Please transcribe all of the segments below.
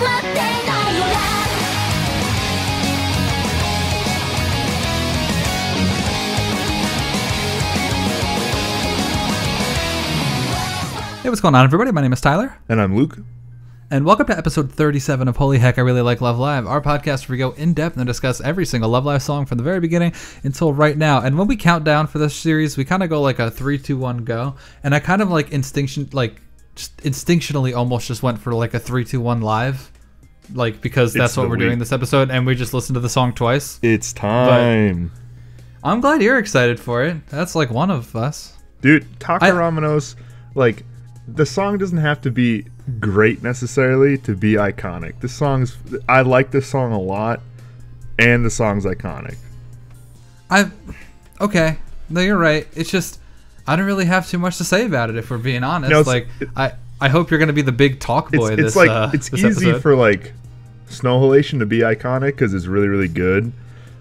Hey, what's going on, everybody? My name is Tyler. And I'm Luke. And welcome to episode 37 of Holy Heck, I Really Like Love Live, our podcast where we go in-depth and discuss every single Love Live song from the very beginning until right now. And when we count down for this series, we kind of go like a 3, 2, 1, go. And I kind of like instinctually almost just went for like a 3, 2, 1 live. Like, because that's what we're doing this episode, and we just listened to the song twice. It's time. But I'm glad you're excited for it. That's like one of us. Dude, Takaramonozu, like... The song doesn't have to be great necessarily to be iconic. I like this song a lot, and the song's iconic. Okay, no, you're right. It's just I don't really have too much to say about it, if we're being honest. No, I hope you're gonna be the big talk boy. It's easy episode. For like Snow Halation to be iconic because it's really, really good.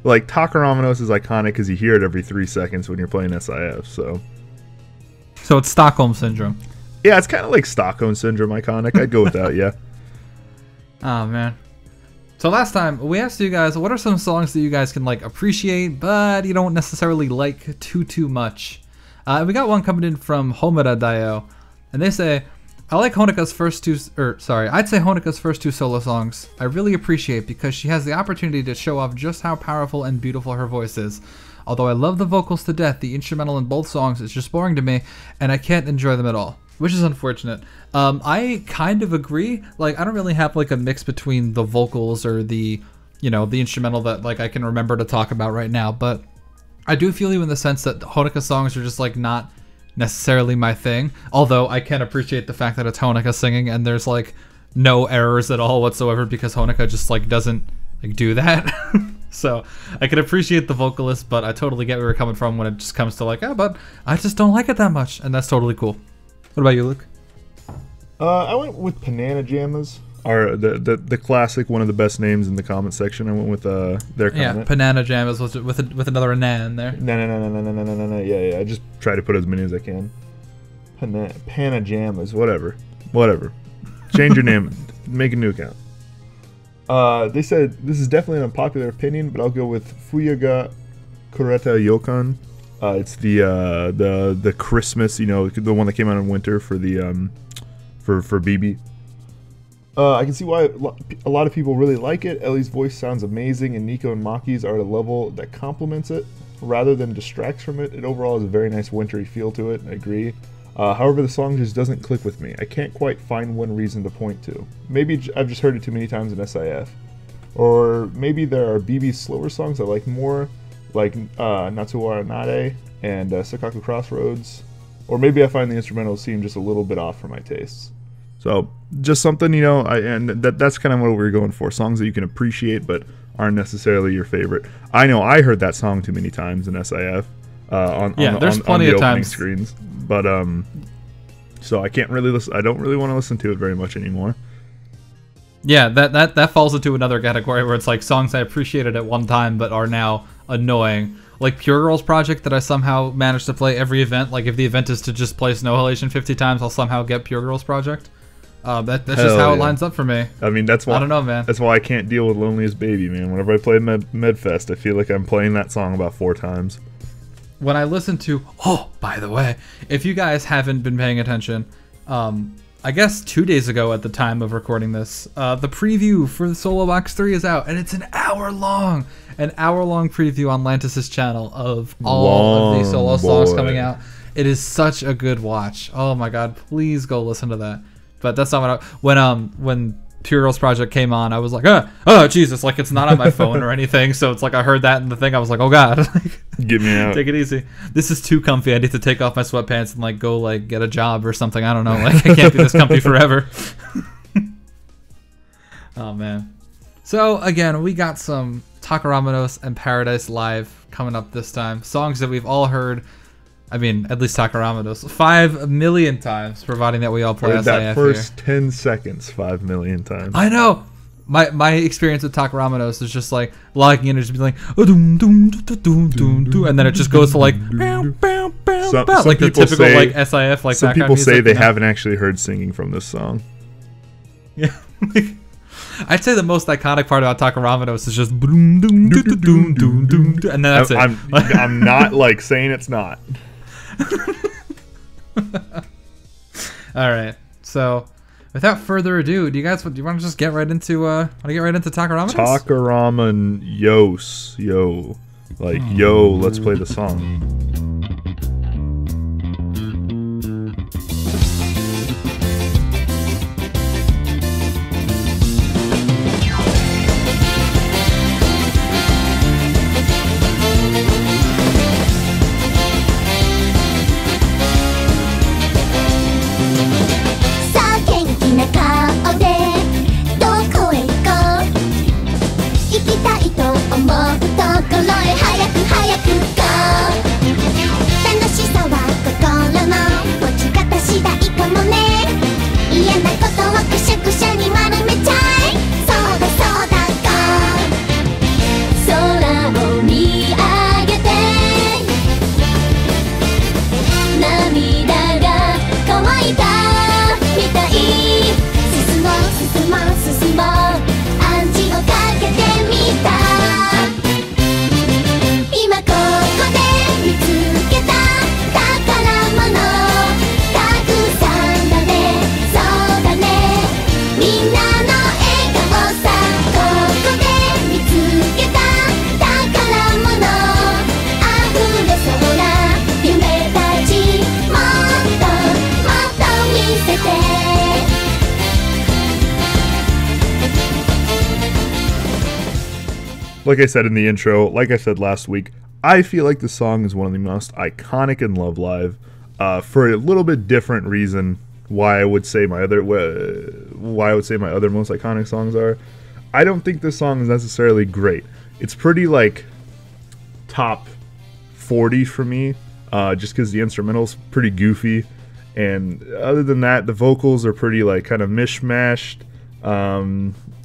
Like Takaramonozu is iconic because you hear it every 3 seconds when you're playing SIF. So it's Stockholm Syndrome. Yeah, it's kind of like Stockholm Syndrome iconic. I'd go with that, yeah. Oh, man. So last time, we asked you guys, what are some songs that you guys can, like, appreciate, but you don't necessarily like too much? We got one coming in from Homura Daio, and they say, I'd say Honeka's first two solo songs I really appreciate because she has the opportunity to show off just how powerful and beautiful her voice is. Although I love the vocals to death, the instrumental in both songs is just boring to me, and I can't enjoy them at all. Which is unfortunate. I kind of agree. Like, I don't really have like a mix between the vocals or the instrumental that like I can remember to talk about right now. But I do feel you in the sense that Honeka songs are just like not necessarily my thing. Although I can appreciate the fact that it's Honeka singing and there's like no errors at all whatsoever because Honeka just like doesn't like do that. So I can appreciate the vocalist, but I totally get where you're coming from when it just comes to like, but I just don't like it that much, and that's totally cool. What about you, Luke? I went with Banana Jammas, or the classic, one of the best names in the comment section. I went with their comment. Yeah, Banana Jammas with another na in there. No. Yeah. I just try to put as many as I can. Pana Jammas, whatever. Change your name. Make a new account. They said this is definitely an unpopular opinion, but I'll go with Fuyaga Kureta Yokan. It's the Christmas, the one that came out in winter for the for BB. I can see why a lot of people really like it. Ellie's voice sounds amazing, and Nico and Maki's are at a level that complements it rather than distracts from it. It overall has a very nice wintry feel to it. I agree. However, the song just doesn't click with me. I can't quite find one reason to point to. Maybe I've just heard it too many times in SIF, or maybe there are BB's slower songs I like more. Like Natsuwara Nade and Sakaku Crossroads. Or maybe I find the instrumentals seem just a little bit off for my tastes. So, just something, that's kind of what we're going for. Songs that you can appreciate but aren't necessarily your favorite. I know I heard that song too many times in SIF on the opening screens. But, so I can't really listen. I don't really want to listen to it very much anymore. Yeah, that falls into another category where it's like songs I appreciated at one time but are now annoying. Like Pure Girls Project that I somehow managed to play every event. Like if the event is to just play Snow Halation 50 times, I'll somehow get Pure Girls Project. That's just how it lines up for me. I mean, that's why I don't know, man. That's why I can't deal with Loneliest Baby, man. Whenever I play Medfest, I feel like I'm playing that song about 4 times. When I listen to, by the way, if you guys haven't been paying attention, I guess 2 days ago at the time of recording this, the preview for the Solo Box 3 is out, and it's an hour-long preview on Lantis' channel of all of these solo songs coming out. It is such a good watch. Oh my god, please go listen to that. But that's not when Pure Girls Project came on, I was like, oh Jesus, like it's not on my phone or anything. So it's like I heard that in the thing, I was like, oh god, get me out. Take it easy. This is too comfy. I need to take off my sweatpants and like go like get a job or something. I don't know. Like I can't be this comfy forever. Oh man. So again, we got some Takaramonozu and Paradise Live coming up this time. Songs that we've all heard. I mean, at least Takaramonozu 5 million times, providing that we all play SIF that first 10 seconds 5 million times. I know. My experience with Takaramonozu is just like logging in and just being like, and then it just goes to like, like the typical like SIF like. Some people say they haven't actually heard singing from this song. Yeah. I'd say the most iconic part about Takaramonozu is just boom, doom, doo, doo, doom, doom, doom, doom, and then that's it. I'm not like saying it's not. All right. So, without further ado, do you want to just get right into Takaramonozu? Takaramonozu, yo, like yo, let's play the song. 'Like I said in the intro, like I said last week, I feel like the song is one of the most iconic in Love Live, for a little bit different reason. Why I would say my other most iconic songs are. I don't think this song is necessarily great. It's pretty like top 40 for me, just because the instrumental's pretty goofy, and other than that, the vocals are pretty like kind of mishmashed.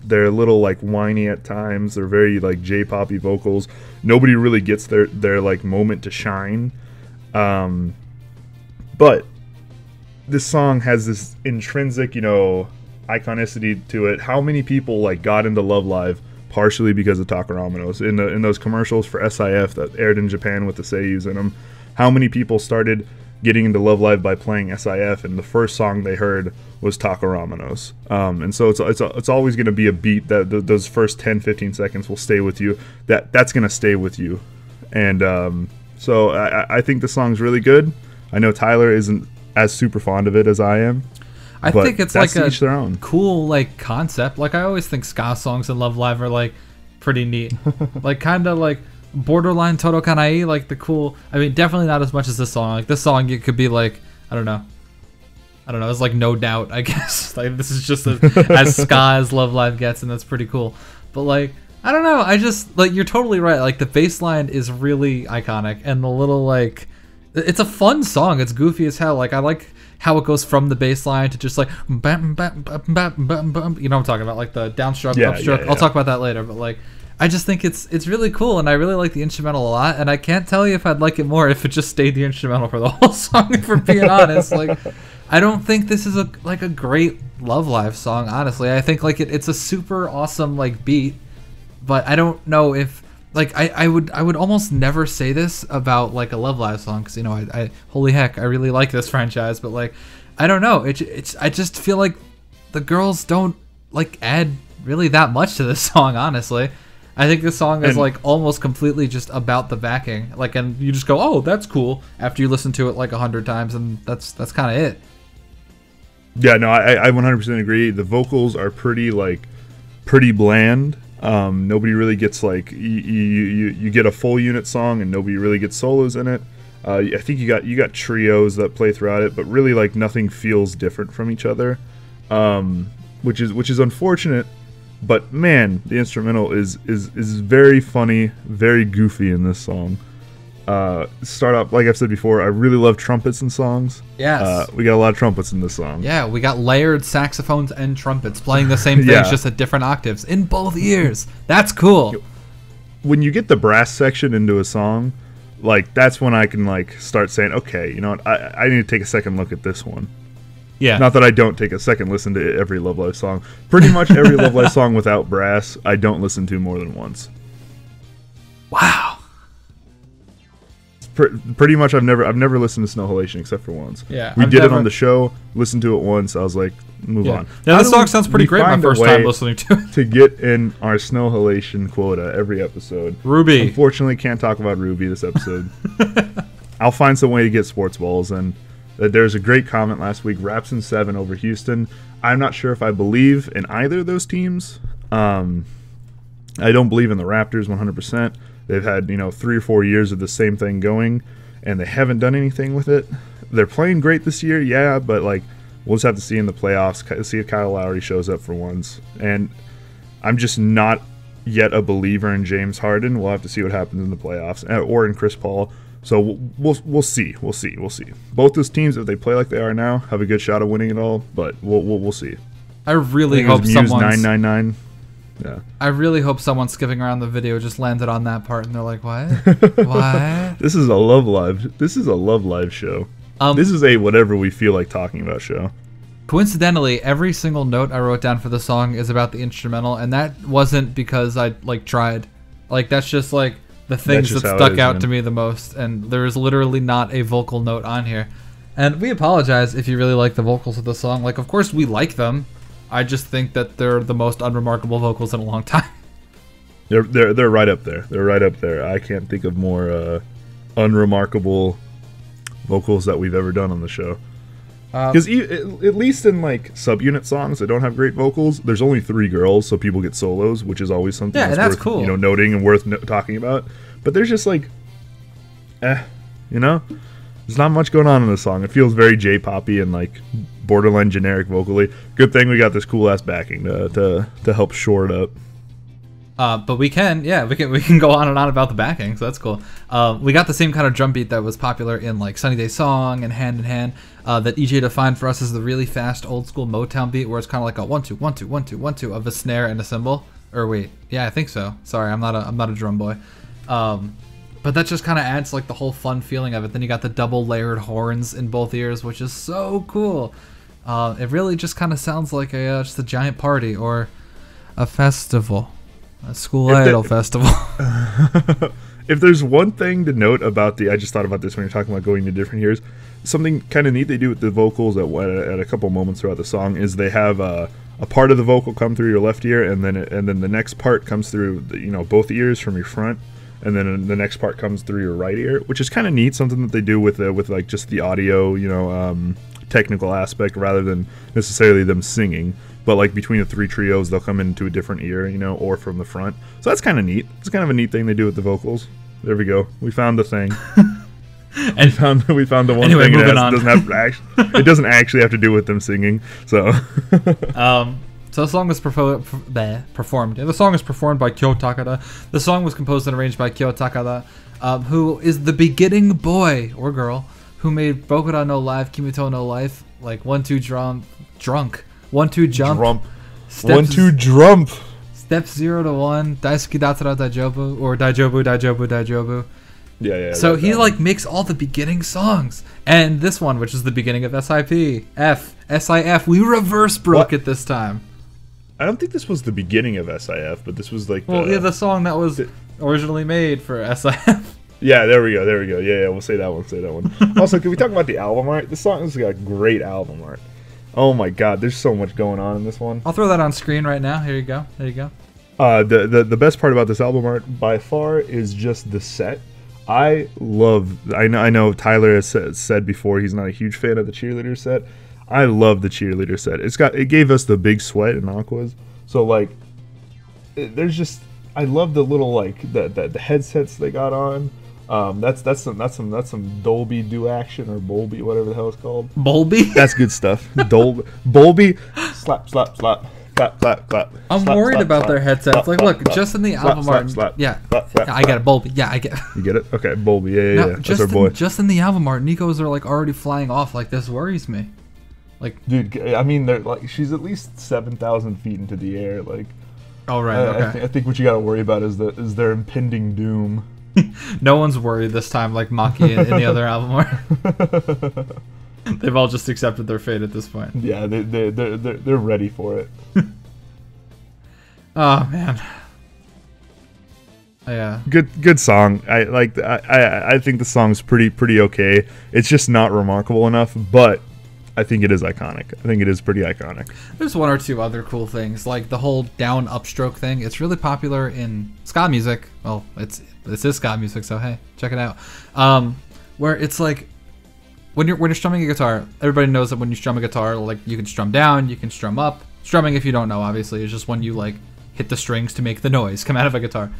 They're a little like whiny at times. They're very like J-poppy vocals. Nobody really gets their like moment to shine. But this song has this intrinsic, iconicity to it. How many people like got into Love Live partially because of Takaramonozu in those commercials for SIF that aired in Japan with the seiyus in them? How many people started getting into Love Live by playing SIF, and the first song they heard was Takaramonozu? And so it's always going to be a beat that those first 10-15 seconds will stay with you. That's going to stay with you. And so I think the song's really good. I know Tyler isn't as super fond of it as I am. I think it's like each their own. Cool like concept. Like I always think ska songs in Love Live are like pretty neat. Like kind of like borderline Torokanai, like the cool. I mean, definitely not as much as this song. Like this song, it could be like I don't know. It's like No Doubt, I guess. Like this is just as ska as Love Live gets, and that's pretty cool. But like I don't know. I just like you're totally right. Like the bass line is really iconic, and the little like it's a fun song. It's goofy as hell. Like I like how it goes from the bass line to just like bam, bam, bam, bam, bam, bam. You know what I'm talking about? Like the downstroke, upstroke. Yeah. I'll talk about that later. But like I just think it's really cool, and I really like the instrumental a lot. And I can't tell you if I'd like it more if it just stayed the instrumental for the whole song. If we're being honest, like I don't think this is a great Love Live song. Honestly, I think like it's a super awesome like beat, but I don't know if like I would almost never say this about like a Love Live song, because I holy heck I really like this franchise, but like I don't know, it's I just feel like the girls don't like add really that much to this song. Honestly, I think this song is like almost completely just about the backing, like, and you just go, oh, that's cool after you listen to it like 100 times, and that's kind of it. Yeah, no, I 100% agree. The vocals are pretty bland. Nobody really gets like you get a full unit song, and nobody really gets solos in it. I think you got trios that play throughout it, but really like nothing feels different from each other, which is unfortunate. But man, the instrumental is very funny, very goofy in this song. Start off, like I've said before, I really love trumpets in songs. Yes. We got a lot of trumpets in this song. Yeah, we got layered saxophones and trumpets playing the same things, just at different octaves in both ears. That's cool. When you get the brass section into a song, like that's when I can like start saying, okay, you know what, I need to take a second look at this one. Yeah. Not that I don't take a second listen to every Love Live song. Pretty much every Love Live song without brass, I don't listen to more than once. Wow. Pretty much, I've never listened to Snow Halation except for once. Yeah, we did it on the show. Listened to it once. I was like, move on. Yeah, this song sounds pretty great. My first time listening to it. To get in our Snow Halation quota every episode. Ruby. Unfortunately, can't talk about Ruby this episode. I'll find some way to get sports balls. And there's a great comment last week. Raps in 7 over Houston. I'm not sure if I believe in either of those teams. I don't believe in the Raptors 100%. They've had, 3 or 4 years of the same thing going, and they haven't done anything with it. They're playing great this year, yeah, but we'll just have to see in the playoffs, see if Kyle Lowry shows up for once. And I'm just not yet a believer in James Harden. We'll have to see what happens in the playoffs, or in Chris Paul. So we'll see. Both those teams, if they play like they are now, have a good shot of winning it all. But we'll see. I really hope someone's 999. Yeah. I really hope someone skipping around the video just landed on that part and they're like, what? What? This is a Love Live show. This is a whatever we feel like talking about show. Coincidentally, every single note I wrote down for the song is about the instrumental, and that wasn't because I tried. That's just the things that stuck out to me the most, and there is literally not a vocal note on here. And we apologize if you really like the vocals of the song. Of course we like them. I just think that they're the most unremarkable vocals in a long time. They're right up there. They're right up there. I can't think of more unremarkable vocals that we've ever done on the show. Because at least in subunit songs that don't have great vocals, there's only 3 girls, so people get solos, which is always something that's worth cool. Noting and worth talking about. But there's just there's not much going on in this song. It feels very J-poppy and borderline generic vocally. Good thing we got this cool ass backing to help shore it up. But we can go on and on about the backing, so that's cool. We got the same kind of drum beat that was popular in Sunny Day Song and Hand in Hand, that EJ defined for us as the really fast old school Motown beat, where it's kind of like a 1 2 1 2 1 2 1 2 of a snare and a cymbal. Or wait, yeah, I think so. Sorry, I'm not a drum boy. But that just kind of adds the whole fun feeling of it. Then you got the double layered horns in both ears, which is so cool. It really just kind of sounds like just a giant party or a festival, a school idol festival. If there's one thing to note about I just thought about this when you're talking about going to different years. Something kind of neat they do with the vocals at a couple moments throughout the song is they have a part of the vocal come through your left ear, and then the next part comes through both ears from your front. And then the next part comes through your right ear, which is kind of neat. Something that they do with just the audio, technical aspect rather than necessarily them singing. But between the 3 trios, they'll come into a different ear, or from the front. So that's kind of neat. It's kind of a neat thing they do with the vocals. There we go. We found the thing. And we found the one thing it doesn't actually have to do with them singing. So. So the song was performed. The song is performed by Kyo Takada. The song was composed and arranged by Kyo Takada, who is the beginning boy or girl who made Bokura no Life, Kimito no Life, 1 2 drunk, 1 2 jump, 1 2 drump, steps 0 to 1, Daisuki Datsura Daijobu or Daijobu. Yeah. So he makes all the beginning songs, and this one, which is the beginning of SIF, we reverse broke it this time. I don't think this was the beginning of SIF, but this was the song that was originally made for SIF. Yeah, there we go. Yeah, we'll say that one. Also, can we talk about the album art? This song has got great album art. Oh my god, there's so much going on in this one. I'll throw that on screen right now. Here you go. The best part about this album art by far is just the set. I know Tyler has said before he's not a huge fan of the cheerleader set. I love the cheerleader set. It gave us the big sweat and aquas. So there's just, I love the little the headsets they got on. That's some Dolby do action or Bolby, whatever the hell it's called. Bolby? That's good stuff. Bolby, slap, slap, slap. Clap, clap, clap. I'm worried about their headsets. Look, just in the album art. Yeah, I get it, Bolby. Yeah, I get it. You get it? Okay, Bolby. Yeah. That's our boy. Just in the album art, Nico's are already flying off. This worries me. Dude, I mean, they're she's at least 7,000 feet into the air. Oh right. Okay. I think what you got to worry about is their impending doom. No one's worried this time, like Maki in the other album art. They've all just accepted their fate at this point. Yeah, they're ready for it. Oh man. Yeah. Good song. I think the song's pretty okay. It's just not remarkable enough, but I think it is iconic. I think it is pretty iconic. There's one or two other cool things, like the whole down upstroke thing. It's really popular in ska music. Well, this is ska music, so hey, check it out. Where it's like when you're strumming a guitar, everybody knows that when you strum a guitar, like you can strum down, you can strum up. Strumming, if you don't know, obviously, is just when you like hit the strings to make the noise come out of a guitar.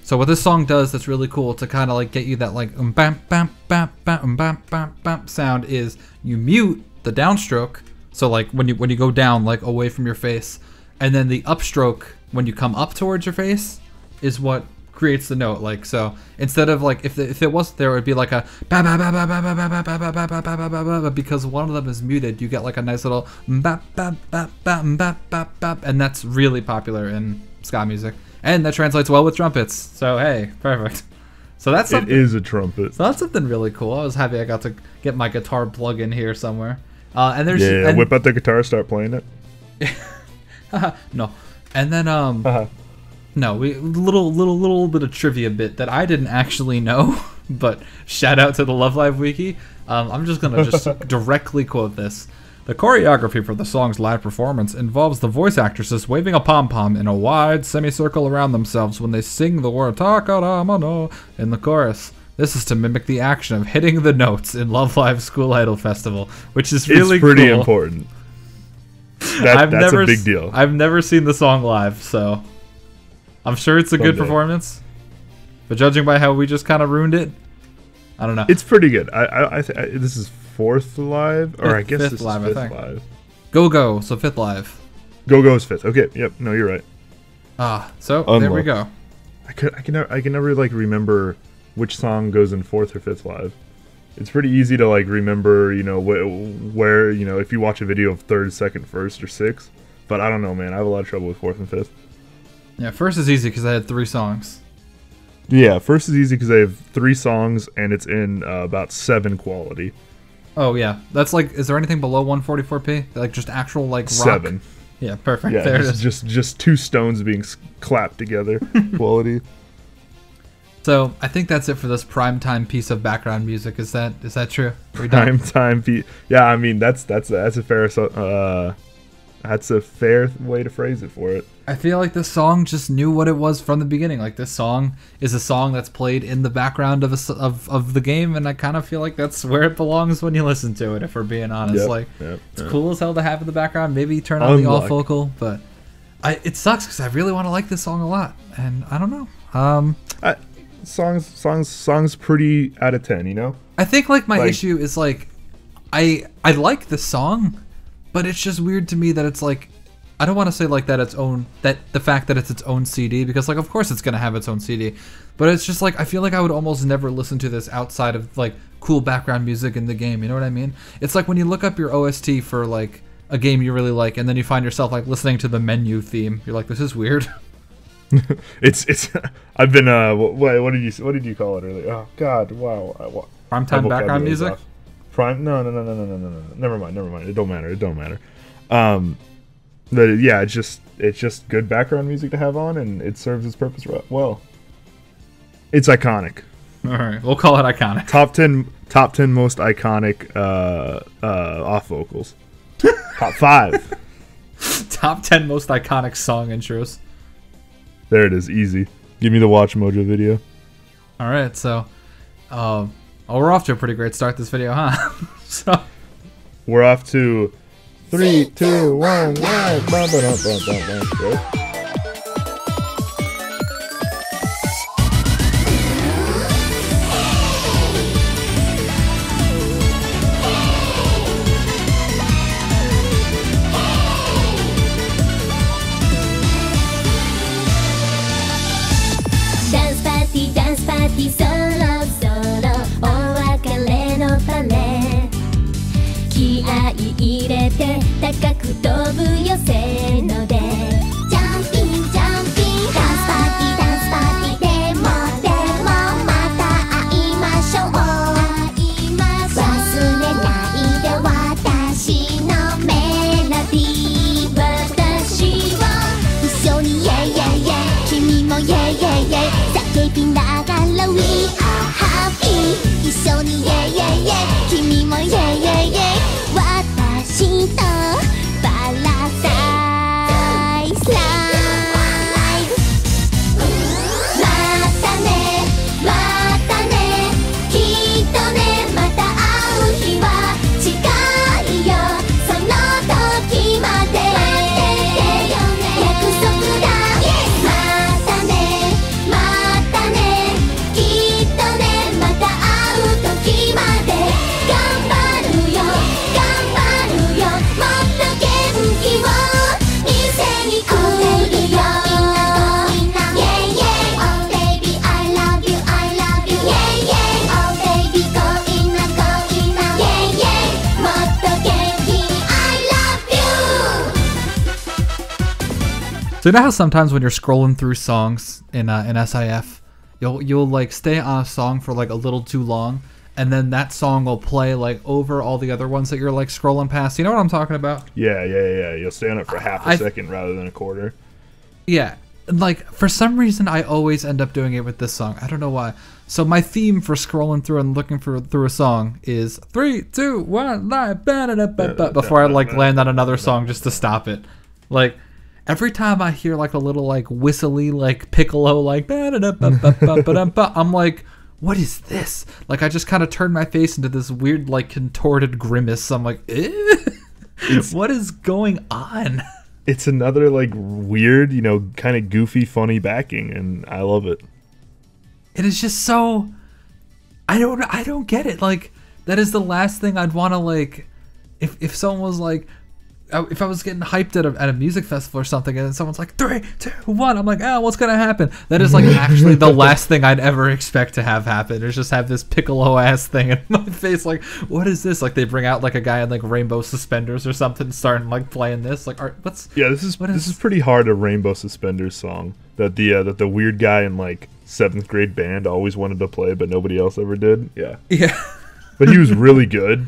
So what this song does that's really cool to kind of like get you that like bam bam bam bam bam bam bam sound is you mute the downstroke. So like when you go down like away from your face, and then the upstroke when you come up towards your face is what creates the note. Like so instead of like if it wasn't there, it would be like a ba ba ba ba ba ba ba ba ba ba ba ba ba ba ba, because one of them is muted. You get like a nice little ba ba ba ba ba ba ba, and that's really popular in ska music. And that translates well with trumpets. So hey, perfect. So that's something. It is a trumpet. So that's something really cool. I was happy I got to get my guitar plug in here somewhere. And there's whip out the guitar, start playing it. No, and then no, little bit of trivia bit that I didn't actually know, but shout out to the Love Live Wiki. I'm just gonna directly quote this. The choreography for the song's live performance involves the voice actresses waving a pom-pom in a wide semicircle around themselves when they sing the word Takaramono in the chorus. This is to mimic the action of hitting the notes in Love Live School Idol Festival, which is really cool. It's pretty important. That's a big deal. I've never seen the song live, so I'm sure it's a good performance. But judging by how we just kind of ruined it, I don't know. It's pretty good. This is fourth live, or I guess this is fifth live. Go, so fifth live. Go is fifth. Okay, yep. No, you're right. So there we go. I can never like remember which song goes in fourth or fifth live. It's pretty easy to like remember, you know, where you know if you watch a video of third, second, first, or sixth. But I don't know, man. I have a lot of trouble with fourth and fifth. Yeah, first is easy because I had 3 songs. Yeah, first is easy because I have 3 songs and it's in about 7 quality. Oh yeah, that's like. Is there anything below 144p? Like just actual like rock? 7. Yeah, perfect. Yeah, there it is. Just 2 stones being clapped together. Quality. So I think that's it for this primetime piece of background music. Is that true? Primetime piece. Yeah, I mean that's a fair way to phrase it for it. I feel like this song just knew what it was from the beginning. Like this song is a song that's played in the background of the game, and I kind of feel like that's where it belongs when you listen to it. If we're being honest, it's cool as hell to have in the background. Maybe turn on the alt vocal, but it sucks because I really want to like this song a lot, and I don't know. Songs pretty out of 10, you know. I think like my issue is like I like the song, but it's just weird to me that it's like. I don't want to say like that the fact that it's its own CD, because like of course it's gonna have its own CD, but it's just like I feel like I would almost never listen to this outside of like cool background music in the game. You know what I mean? It's like when you look up your OST for like a game you really like, and then you find yourself like listening to the menu theme. You're like, this is weird. it's I've been what did you call it earlier? Oh God, wow. Primetime background music. No. Never mind. It don't matter. But yeah, it's just good background music to have on, and it serves its purpose well. It's iconic. All right, we'll call it iconic. Top 10 most iconic off vocals. Top 5. Top 10 most iconic song intros. There it is, easy. Give me the Watch Mojo video. All right, so we're off to a pretty great start this video, huh? So we're off to 3, 2, 1, live. Right? 高く飛ぶよせーのでジャンピンジャンピンダンスパーティーダンスパーティーでもまた会いましょう忘れな We are happy 一緒にイェイイェイイェイ君もイェイイェイイェイ私とパラダイスライブまたねまたねきっとねまた会う日は近いよその時まで約束だまたねまたねきっとねまた会う時まで頑張るよ頑張るよもっと元気を見せに来るよ Yeah yeah Oh baby I love you I love you Yeah yeah Oh baby 恋な恋な Yeah yeah もっと元気に I love you So you know how sometimes when you're scrolling through songs in SIF, you'll like stay on a song for like a little too long, and then that song will play like over all the other ones that you're like scrolling past. You know what I'm talking about? Yeah. You'll stay on it for half a second rather than a quarter. Yeah. Like for some reason I always end up doing it with this song. I don't know why. So my theme for scrolling through and looking through a song is 3, 2, 1, live, before I like land on another song just to stop it. Like every time I hear like a little like whistly like piccolo like I'm like, what is this? Like I just kind of turn my face into this weird like contorted grimace. I'm like, what is going on? It's another like weird, kind of goofy, funny backing, and I love it. It is just so I don't get it. Like that is the last thing I'd want to like if someone was like if I was getting hyped at a music festival or something and someone's like 3, 2, 1, I'm like, oh, what's gonna happen? That is like actually the last thing I'd ever expect to have happen. Is just have this piccolo ass thing in my face. Like, what is this? Like they bring out like a guy in like rainbow suspenders or something, starting like playing this. Like, this is pretty hard a rainbow suspenders song that the weird guy in like 7th grade band always wanted to play, but nobody else ever did. Yeah. But he was really good.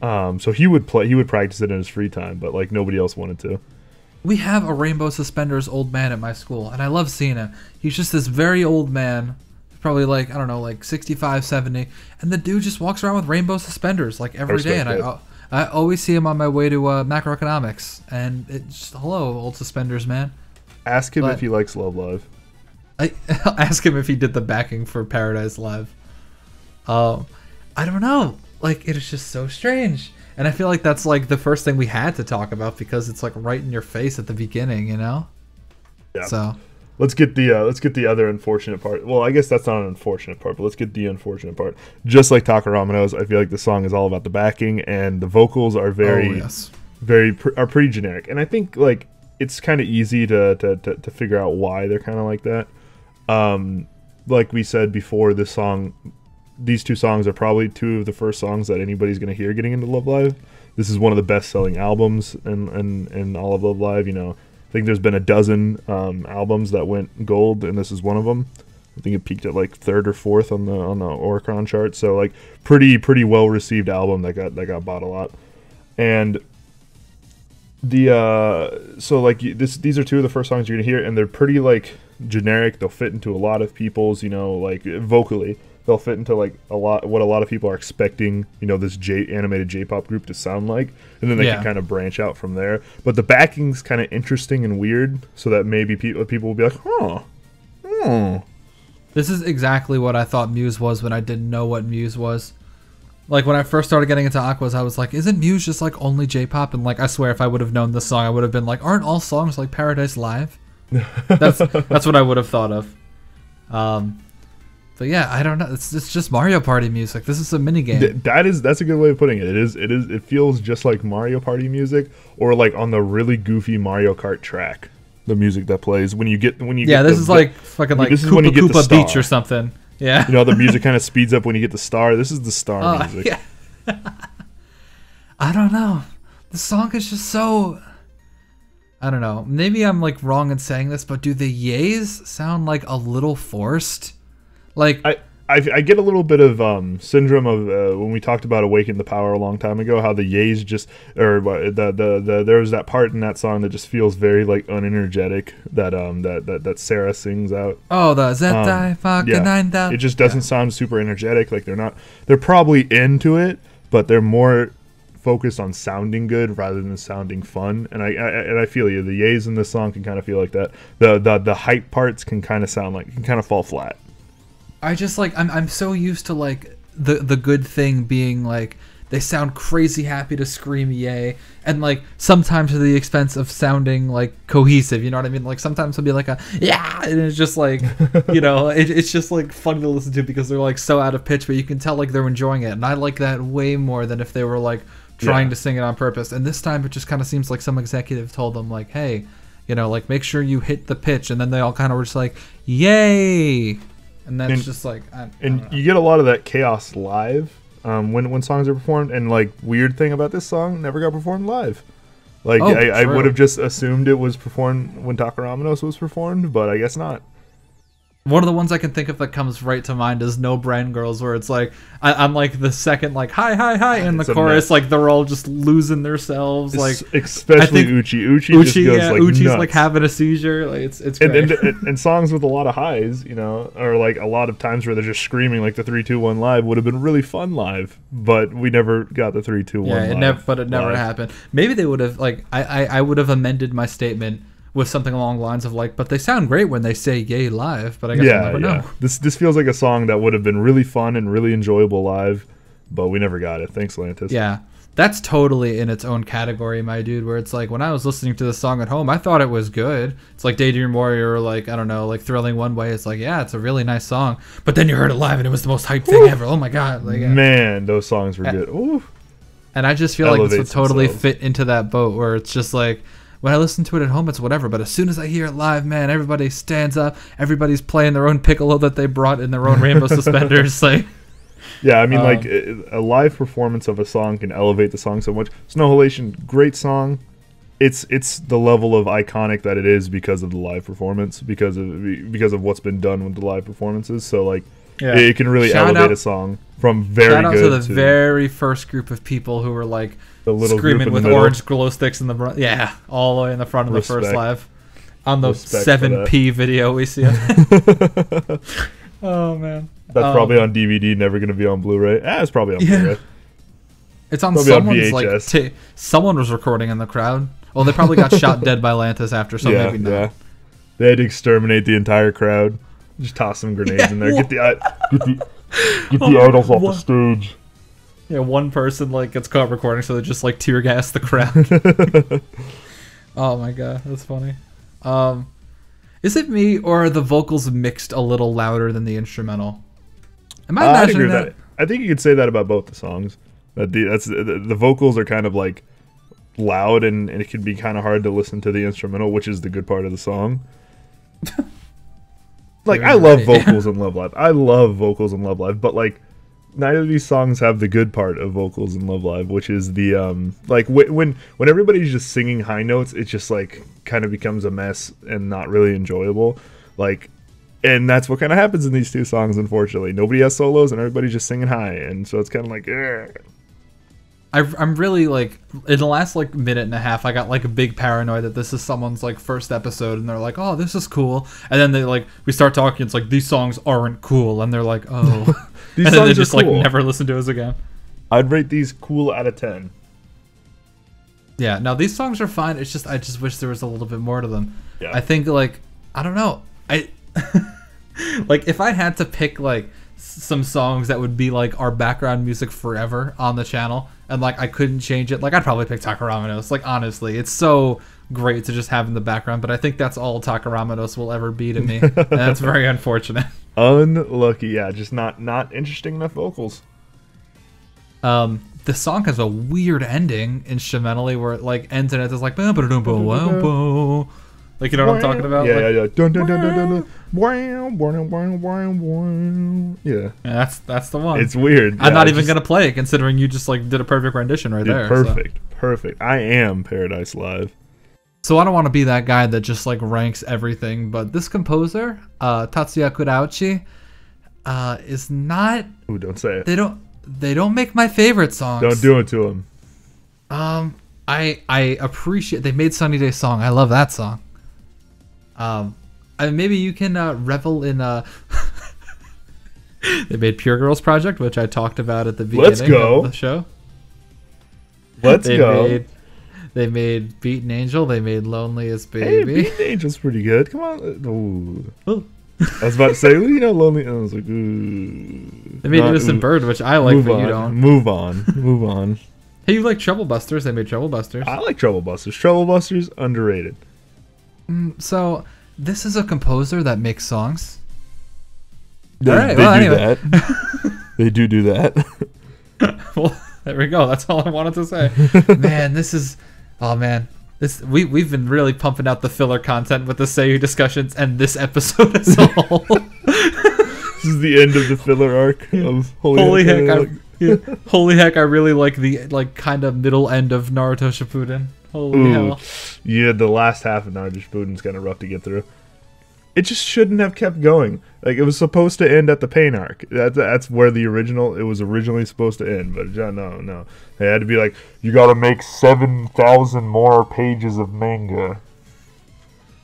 So he would practice it in his free time, but like nobody else wanted to. We have a rainbow suspenders old man at my school, and I love seeing him. He's just this very old man, probably like, I don't know, like 65, 70, and the dude just walks around with rainbow suspenders like every day, and I always see him on my way to macroeconomics, and it's just, hello, old suspenders man. Ask him if he likes Love Live. I'll ask him if he did the backing for Paradise Live. I don't know. Like, it is just so strange. And I feel like that's like the first thing we had to talk about because it's like right in your face at the beginning, you know? Yeah. So let's get the other unfortunate part. Well, I guess that's not an unfortunate part, but let's get the unfortunate part. Just like Takaramonozu, I feel like the song is all about the backing, and the vocals are pretty generic. And I think like it's kind of easy to figure out why they're kind of like that. Like we said before, these two songs are probably two of the first songs that anybody's going to hear getting into Love Live. This is one of the best-selling albums in all of Love Live. I think there's been a dozen albums that went gold, and this is one of them. I think it peaked at like 3rd or 4th on the Oricon chart. So like pretty well-received album that got bought a lot. And these are two of the first songs you're going to hear, and they're pretty like generic. They'll fit into a lot of people's, like vocally. They'll fit into like what a lot of people are expecting, this animated J-pop group to sound like, and then they can kind of branch out from there. But the backing's kind of interesting and weird, so that maybe people will be like, This is exactly what I thought Muse was when I didn't know what Muse was. Like when I first started getting into Aquas, I was like, isn't Muse just like only J-pop? And like I swear, if I would have known this song, I would have been like, aren't all songs like Paradise Live? That's what I would have thought of. But yeah, I don't know. It's just Mario Party music. This is a mini game. That's a good way of putting it. It feels just like Mario Party music, or like on the really goofy Mario Kart track. The music that plays when you get this is like fucking like Koopa Koopa Beach or something. Yeah. The music kind of speeds up when you get the star. This is the star music. Yeah. I don't know. The song is just so, I don't know. Maybe I'm like wrong in saying this, but do the yays sound like a little forced? Like I I get a little bit of syndrome of when we talked about Awaken the Power a long time ago, how the yays just, or there was that part in that song that just feels very like unenergetic that Sarah sings out. Oh, the Zettai fucking 9000. It just doesn't sound super energetic. Like they're probably into it, but they're more focused on sounding good rather than sounding fun. And I feel you. The yays in this song can kind of feel like that. The hype parts can kind of fall flat. I just like I'm so used to like the good thing being like they sound crazy happy to scream yay, and like sometimes to the expense of sounding like cohesive, you know what I mean? Like sometimes it'll be like a yeah, and it's just like it's just like fun to listen to because they're like so out of pitch, but you can tell like they're enjoying it, and I like that way more than if they were like trying to sing it on purpose. And this time it just kind of seems like some executive told them like, hey, like make sure you hit the pitch, and then they all kind of were just like yay. And that's just like, I don't know. You get a lot of that chaos live when songs are performed. And like weird thing about this song, never got performed live. Like I would have just assumed it was performed when Takaramonozu was performed, but I guess not. One of the ones I can think of that comes right to mind is No Brand Girls, where it's like I'm like the second like hi in the chorus, like they're all just losing themselves, like especially Uchi just goes like Uchi's nuts. Like having a seizure, like it's great. And songs with a lot of highs, or like a lot of times where they're just screaming like the 3 2 1 live would have been really fun live, but we never got the 3 2 1 live. It never happened. Maybe they would have like I would have amended my statement with something along the lines of like, but they sound great when they say yay live, but I guess we'll never know. This feels like a song that would have been really fun and really enjoyable live, but we never got it. Thanks, Lantis. Yeah, that's totally in its own category, my dude, where it's like when I was listening to the song at home, I thought it was good. It's like Daydream Warrior, or like, I don't know, like Thrilling One Way. It's like, yeah, it's a really nice song, but then you heard it live and it was the most hyped thing ever. Oh my God. Like, man, those songs were good. Ooh. And I just feel like this would totally fit into that boat where it's just like, when I listen to it at home, it's whatever. But as soon as I hear it live, man, everybody stands up. Everybody's playing their own piccolo that they brought in their own rainbow suspenders. Like, yeah, I mean, like a live performance of a song can elevate the song so much. Snow Halation, great song. It's the level of iconic that it is because of the live performance, because of what's been done with the live performances. So like, it can really elevate a song from very good. Shout out to the very first group of people who were like, the little screaming with orange glow sticks in the front. Yeah, all the way in the front of the first live. On the 7p video we see it. Oh, man. That's probably on DVD, never going to be on Blu-ray. It's probably on Blu-ray. It's on someone's, like, someone was recording in the crowd. Well, they probably got shot dead by Lantis after, so maybe not. Yeah. They had to exterminate the entire crowd. Just toss some grenades in there. Get the idols off the stage. Yeah, one person like gets caught recording, so they just like tear gas the crowd. Oh my God, that's funny. Is it me, or are the vocals mixed a little louder than the instrumental? Am I imagining that? I think you could say that about both the songs. That the vocals are kind of like loud, and it can be kind of hard to listen to the instrumental, which is the good part of the song. Like, I love vocals in Love Live. I love vocals in Love Live, but like, neither of these songs have the good part of vocals in Love Live, which is the like when everybody's just singing high notes, it just like kind of becomes a mess and not really enjoyable. Like, and that's what kind of happens in these two songs. Unfortunately, nobody has solos and everybody's just singing high, and so it's kind of like, I'm really like, in the last like minute and a half, I got like a big paranoid that this is someone's like first episode, and they're like, oh, this is cool, and then they like, we start talking, it's like, these songs aren't cool, and they're like, oh. These and songs then they just are cool. like never listen to us again. I'd rate these cool out of 10. Yeah, no, these songs are fine. It's just I just wish there was a little bit more to them. Yeah. I think like, I don't know. Like if I had to pick like some songs that would be like our background music forever on the channel, and like I couldn't change it, like I'd probably pick Takaramonozu. Like honestly, it's so great to just have in the background, but I think that's all Takaramonozu will ever be to me, and that's very unfortunate. Unlucky, yeah, just not interesting enough vocals. The song has a weird ending instrumentally where it like ends and it's just like like, you know what I'm talking about? Yeah, like, yeah. Dun, dun, dun, dun, dun, dun. Yeah. Yeah, that's the one. It's weird. I'm not even gonna play it, considering you just like did a perfect rendition right there. Perfect. I am Paradise Live. So I don't want to be that guy that just like ranks everything, but this composer, Tatsuya Kurauchi, is not. Ooh, don't say it. They don't make my favorite songs. Don't do it to them. I appreciate they made Sunny Day Song. I love that song. Maybe you can revel in they made Pure Girls Project, which I talked about at the beginning of the show. Let's go. They made Beaten Angel. They made Loneliest Baby. Hey, Beaten Angel's pretty good. Come on. Ooh. I was about to say, Lonely. I was like, ooh. They made Innocent Bird, which I like, but you don't. Move on. Hey, you like Trouble Busters? They made Trouble Busters. I like Trouble Busters. Trouble Busters, underrated. So, this is a composer that makes songs. They do that. They do that. Well, there we go. That's all I wanted to say. Man, this is... Oh, man. We've been really pumping out the filler content with the Seiyu discussions and this episode as a whole. This is the end of the filler arc of Holy Heck. Holy heck, I really like the kind of middle end of Naruto Shippuden. Holy hell. Yeah, the last half of Naruto Shippuden's kind of rough to get through. It just shouldn't have kept going. Like, it was supposed to end at the pain arc. That's where it was originally supposed to end. But no. They had to be like, you gotta make 7,000 more pages of manga.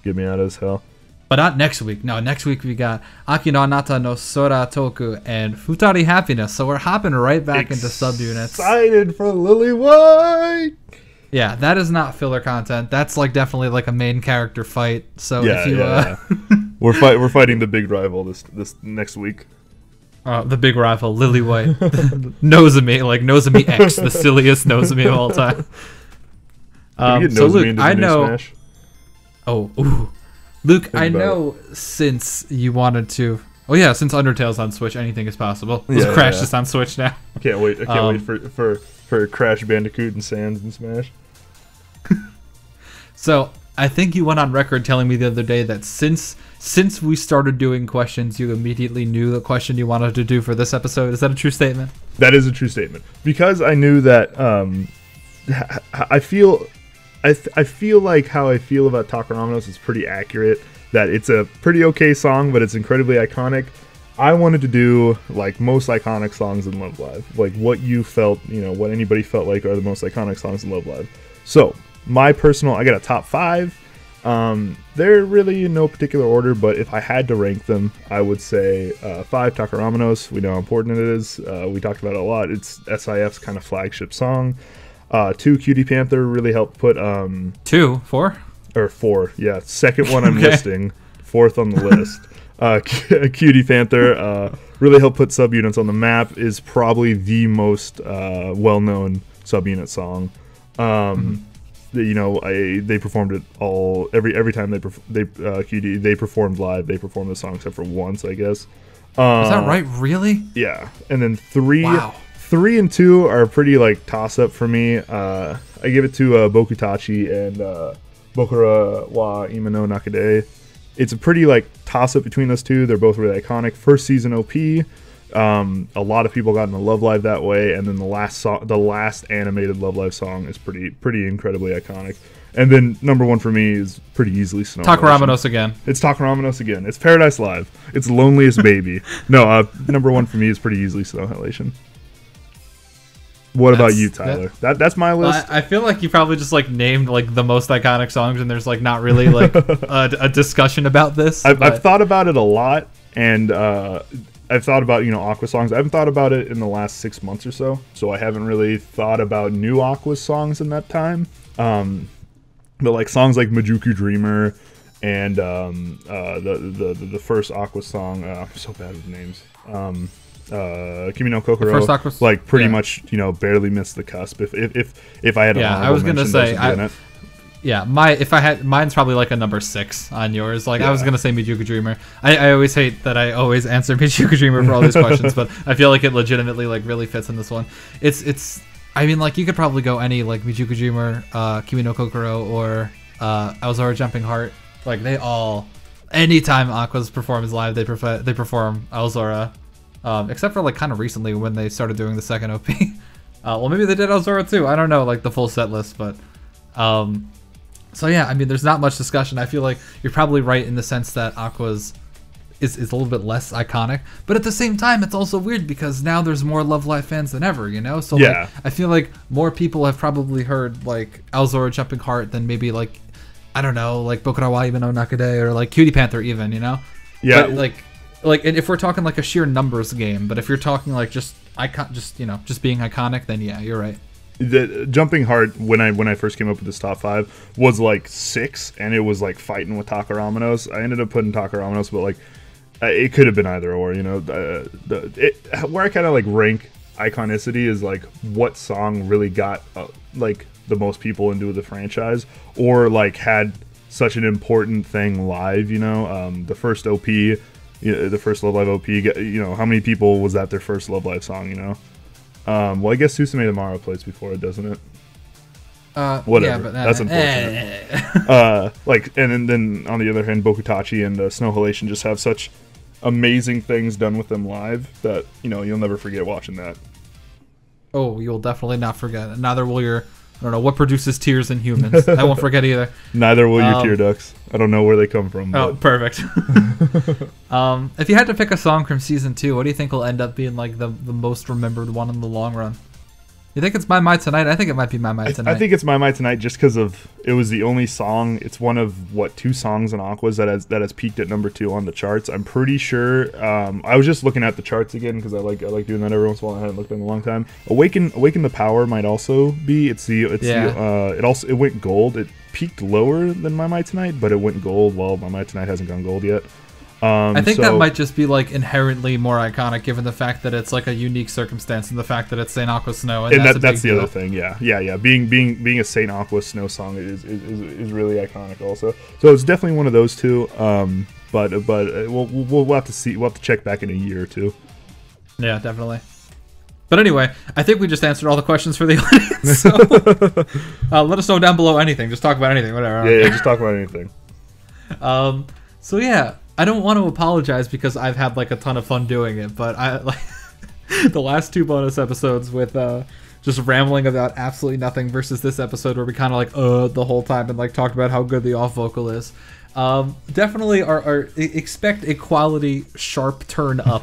Get me out of this hell. But not next week. No, next week we got Aki no Anata no Sora Toku and Futari Happiness. So we're hopping right back into subunits. Excited for Lily White! Yeah, that is not filler content. That's like definitely like a main character fight. So yeah, if you we're fighting the big rival this next week. The big rival, Lily White. Nozomi X, the silliest Nozomi of all time. So Luke, I know. Smash? Luke, I know since you wanted to. Oh yeah, since Undertale's on Switch, anything is possible. Let's crash this on Switch now. I can't wait for Crash Bandicoot and Sans and Smash. So I think you went on record telling me the other day that since we started doing questions, you immediately knew the question you wanted to do for this episode. Is that a true statement? That is a true statement, because I knew that I feel like how I feel about Takaramonozu is pretty accurate. That it's a pretty okay song, but it's incredibly iconic. I wanted to do like most iconic songs in Love Live, like what you felt, what anybody felt like are the most iconic songs in Love Live. So I got a top 5. They're really in no particular order, but if I had to rank them, I would say 5 Takaramonozu. We know how important it is. We talked about it a lot. It's SIF's kind of flagship song. 2 Cutie Panther really helped put 4, yeah. Second one I'm listing, 4th on the list. Cutie Panther really helped put subunits on the map. Is probably the most well-known subunit song. They performed it all every time they performed live. They performed the song except for once, I guess. Is that right? Really? Yeah. And then 3. Wow. 3 and 2 are pretty like toss up for me. I give it to Bokutachi and Bokura wa Ima no Nakade. It's a pretty like toss up between those two. They're both really iconic. First season OP. A lot of people got into Love Live that way, and then the last animated Love Live song is pretty incredibly iconic. And then number 1 for me is pretty easily Snow. Takaramonozu again. It's Takaramonozu again. It's Paradise Live. It's Loneliest Baby. No, number 1 for me is pretty easily Snow Halation. What about you, Tyler? That's my list. I feel like you probably just like named like the most iconic songs, and there's like not really like a discussion about this. I've thought about it a lot, and I've thought about Aqua songs. I haven't thought about it in the last 6 months or so, so I haven't really thought about new Aqua songs in that time. But like songs like Majuku Dreamer and the first Aqua song. I'm so bad with names. Kimi no Kokoro, like pretty much barely missed the cusp. If I had I was gonna say mine's probably like a number 6 on yours. Like I was gonna say Mijuku Dreamer. I always hate that I always answer Mijuku Dreamer for all these questions, but I feel like it legitimately like really fits in this one. It's I mean like you could probably go any like Mijuku Dreamer, Kimi no Kokoro, or Aozora Jumping Heart. Like they all, anytime Aqua's performs live, they perform Aozora. Except for like kind of recently when they started doing the second OP. Well, maybe they did Aozora too. I don't know, like the full set list, but so yeah, I mean, there's not much discussion. I feel like you're probably right in the sense that Aqua's is a little bit less iconic, but at the same time it's also weird because now there's more Love Live fans than ever, you know? So Yeah. like I feel like more people have probably heard like Alzora Jumping Heart than maybe like, I don't know, like Bokura wa Iba no Nakade or like Cutie Panther even, you know? Yeah. But like and if we're talking like a sheer numbers game, but if you're talking like just just being iconic, then yeah, you're right. The Jumping Heart, when I first came up with this top 5, was like 6, and it was like fighting with Takaramonozu. I ended up putting Takaramonozu, but like it could have been either or, you know. Where I kind of like rank iconicity is like what song really got like the most people into the franchise, or like had such an important thing live, you know. The first OP, the first Love Live OP, you know, how many people was that their first Love Live song, you know? Well, I guess Susume Tomorrow plays before it, doesn't it? Whatever. Yeah, but that's unfortunate. Like, and then on the other hand, Bokutachi and Snow Halation just have such amazing things done with them live that, you know, you'll never forget watching that. Oh, you'll definitely not forget. Neither will your, I don't know, what produces tears in humans. I won't forget either. Neither will your tear ducts. I don't know where they come from. Oh, but. perfect. If you had to pick a song from season 2, what do you think will end up being like the most remembered one in the long run? You think it's My Mai Tonight? I think it might be My Mai Tonight. I think it's My Mai Tonight just because of it was the only song. It's one of 2 songs in Aqua's that has peaked at number 2 on the charts. I'm pretty sure. I was just looking at the charts again because I like doing that every once in a while. I hadn't looked in a long time. Awaken the Power might also be. It went gold. It peaked lower than My Mai Tonight, but it went gold. Well, My Mai Tonight hasn't gone gold yet. I think that might just be like inherently more iconic, given the fact that it's like a unique circumstance and the fact that it's Saint Aqua Snow, and that's the other thing. Yeah. Being a Saint Aqua Snow song is really iconic also. So it's definitely one of those two. But we'll have to see. We'll have to check back in a year or two. Yeah, definitely. But anyway, I think we just answered all the questions for the audience. So let us know down below anything. Just talk about anything, whatever. Yeah, just talk about anything. So yeah. I don't want to apologize because I've had like a ton of fun doing it, but I like the last 2 bonus episodes with just rambling about absolutely nothing versus this episode where we kind of like the whole time and like talked about how good the off vocal is. Definitely expect a quality sharp turn up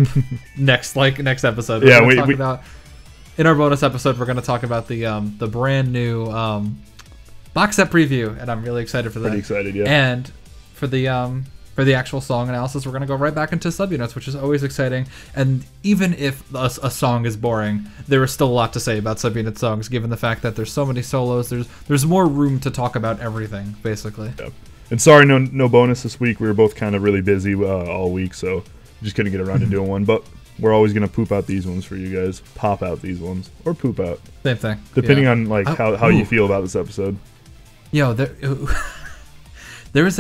next episode. Yeah, in our bonus episode we're going to talk about the brand new box set preview, and I'm really excited for that. Pretty excited, yeah. And for the actual song analysis, we're going to go right back into subunits, which is always exciting. And even if a song is boring, there is still a lot to say about subunit songs, given the fact that there's so many solos. There's more room to talk about everything, basically. Yep. And sorry, no bonus this week. We were both kind of really busy all week, so just couldn't get around to doing one. But we're always going to poop out these ones for you guys. Pop out these ones. Or poop out. Same thing. Depending on like how you feel about this episode. Yo, there's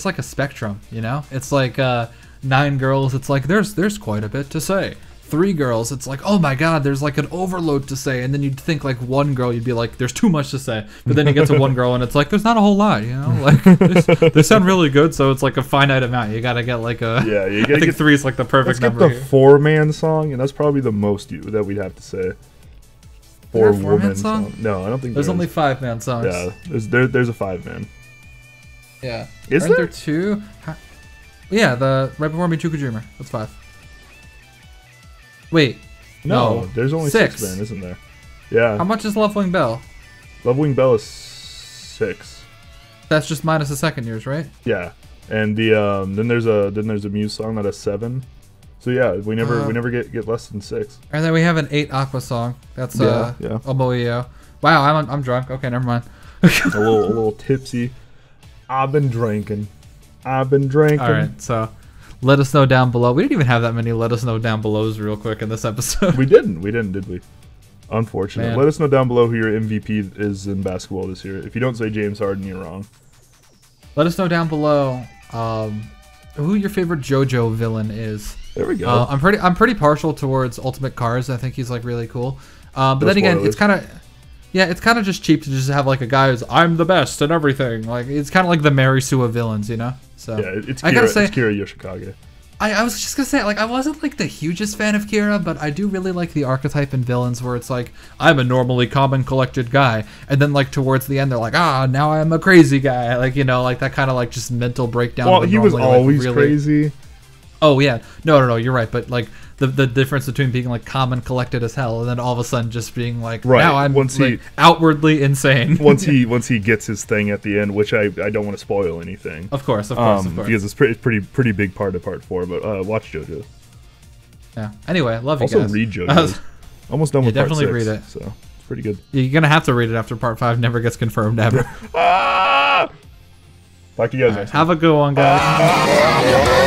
like a spectrum, you know? It's like 9 girls, it's like there's quite a bit to say. 3 girls, it's like, oh my god, there's like an overload to say. And then you'd think like 1 girl, you'd be like, there's too much to say. But then you get to 1 girl and it's like, there's not a whole lot, you know? Like they sound really good, so it's like a finite amount. You gotta get like a I think 3 is like the perfect number. Let's get the 4-man song, and that's probably the most that we'd have to say. 4-woman song? No, I don't think there's only 5-man songs. Yeah, there's a 5-man. Yeah. Is Aren't there 2? Yeah, the Right Before Me, Chuka Dreamer. That's 5. Wait. No, there's only 6, man, isn't there? Yeah. How much is Love Wing Bell? Love Wing Bell is 6. That's just minus the second years, right? Yeah. And the then there's a Muse song that has 7. So yeah, we never get less than 6. And then we have an 8 Aqua song. That's Omoio. Wow, I'm drunk. Okay, never mind. a little tipsy. I've been drinking. All right, so let us know down below. We didn't even have that many let us know down belows real quick in this episode. We didn't, did we? Unfortunate. Man. Let us know down below who your MVP is in basketball this year. If you don't say James Harden, you're wrong. Let us know down below who your favorite JoJo villain is. There we go. I'm pretty partial towards Ultimate Cars. I think he's like really cool. But then again, it's kind of just cheap to just have like a guy who's I'm the best and everything. Like it's kind of like the Mary Sue of villains, you know? So yeah, it's Kira, I gotta say, it's Kira Yoshikage. I was just gonna say, like, I wasn't like the hugest fan of Kira, but I do really like the archetype in villains where it's like I'm a normally calm and collected guy, and then like towards the end they're like, now I'm a crazy guy, like, you know, like that kind of like just mental breakdown. Well, he was always crazy. Oh yeah, no, you're right. But like the difference between being like calm and collected as hell, and then all of a sudden just being like, Right. now I'm outwardly insane. once he gets his thing at the end, which I don't want to spoil anything. Of course. Because it's pretty big part of part 4. But watch JoJo. Yeah. Anyway, love you Also guys. read JoJo. Almost done with part 6. Definitely read it. So it's pretty good. You're gonna have to read it after part 5 never gets confirmed ever. Ah! Talk to you guys next time. Have a good one, guys.